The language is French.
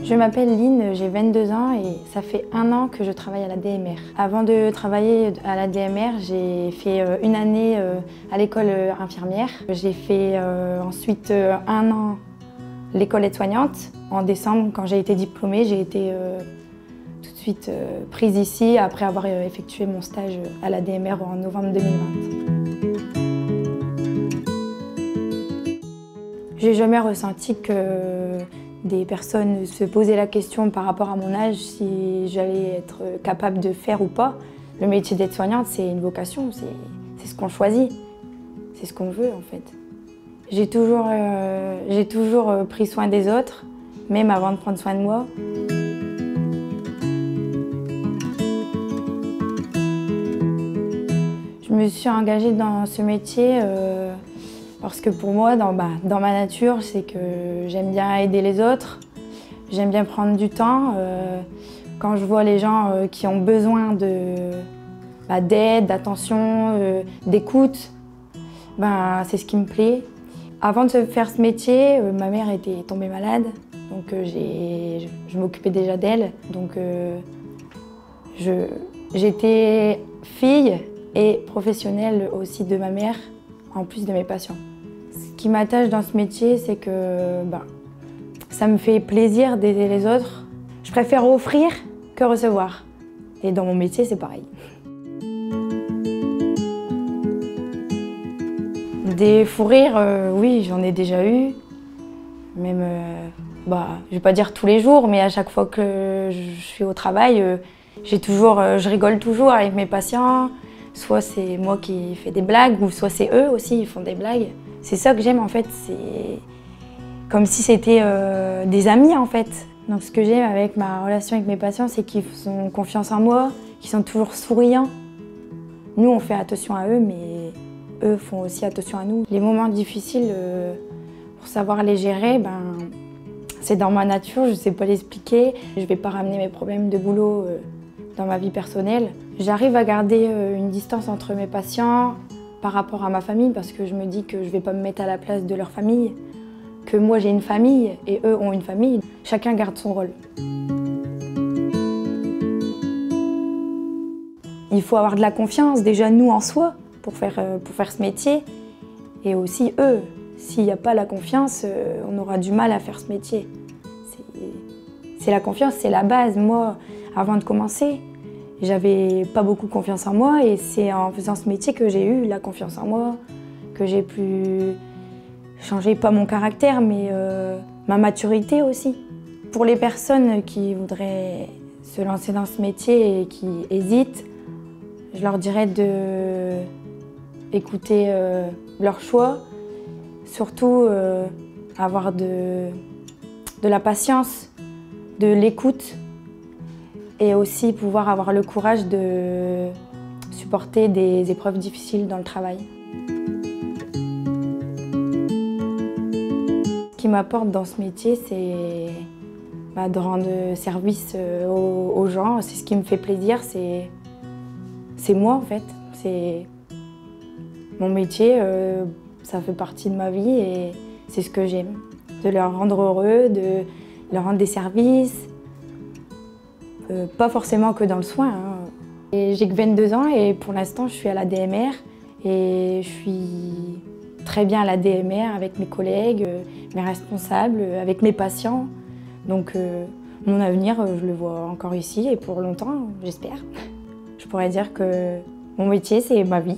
Je m'appelle Line, j'ai 22 ans et ça fait 1 an que je travaille à la DMR. Avant de travailler à la DMR, j'ai fait 1 année à l'école infirmière. J'ai fait ensuite 1 an l'école aide-soignante. En décembre, quand j'ai été diplômée, j'ai été tout de suite prise ici après avoir effectué mon stage à la DMR en novembre 2020. J'ai jamais ressenti que des personnes se posaient la question par rapport à mon âge si j'allais être capable de faire ou pas. Le métier d'aide-soignante, c'est une vocation, c'est ce qu'on choisit, c'est ce qu'on veut en fait. J'ai toujours pris soin des autres, même avant de prendre soin de moi. Je me suis engagée dans ce métier parce que pour moi, dans ma nature, c'est que j'aime bien aider les autres, j'aime bien prendre du temps. Quand je vois les gens qui ont besoin d'aide, d'attention, d'écoute, c'est ce qui me plaît. Avant de faire ce métier, ma mère était tombée malade, donc je m'occupais déjà d'elle. Donc j'étais fille et professionnelle aussi de ma mère, en plus de mes patients. Ce qui m'attache dans ce métier, c'est que ça me fait plaisir d'aider les autres. Je préfère offrir que recevoir. Et dans mon métier, c'est pareil. Des fous rires, oui, j'en ai déjà eu. Même, je vais pas dire tous les jours, mais à chaque fois que je suis au travail, je rigole toujours avec mes patients. Soit c'est moi qui fais des blagues, ou soit c'est eux aussi, ils font des blagues. C'est ça que j'aime en fait, c'est comme si c'était des amis en fait. Donc ce que j'aime avec ma relation avec mes patients, c'est qu'ils ont confiance en moi, qu'ils sont toujours souriants. Nous, on fait attention à eux, mais eux font aussi attention à nous. Les moments difficiles, pour savoir les gérer, c'est dans ma nature, je ne sais pas l'expliquer. Je ne vais pas ramener mes problèmes de boulot dans ma vie personnelle. J'arrive à garder une distance entre mes patients par rapport à ma famille parce que je me dis que je ne vais pas me mettre à la place de leur famille, que moi j'ai une famille et eux ont une famille. Chacun garde son rôle. Il faut avoir de la confiance, déjà nous en soi, pour faire ce métier, et aussi eux. S'il n'y a pas la confiance, on aura du mal à faire ce métier. C'est la confiance, c'est la base. Moi, avant de commencer, j'avais pas beaucoup confiance en moi et c'est en faisant ce métier que j'ai eu la confiance en moi, que j'ai pu changer, pas mon caractère, mais ma maturité aussi. Pour les personnes qui voudraient se lancer dans ce métier et qui hésitent, je leur dirais d'écouter leur choix, surtout avoir de la patience, de l'écoute et aussi pouvoir avoir le courage de supporter des épreuves difficiles dans le travail. Ce qui m'apporte dans ce métier, c'est de rendre service aux gens. C'est ce qui me fait plaisir, c'est moi en fait. C'est mon métier, ça fait partie de ma vie et c'est ce que j'aime. De leur rendre heureux, de leur rendre des services. Pas forcément que dans le soin. J'ai que 22 ans et pour l'instant je suis à la DMR et je suis très bien à la DMR avec mes collègues, mes responsables, avec mes patients. Donc mon avenir, je le vois encore ici et pour longtemps, j'espère. Je pourrais dire que mon métier, c'est ma vie.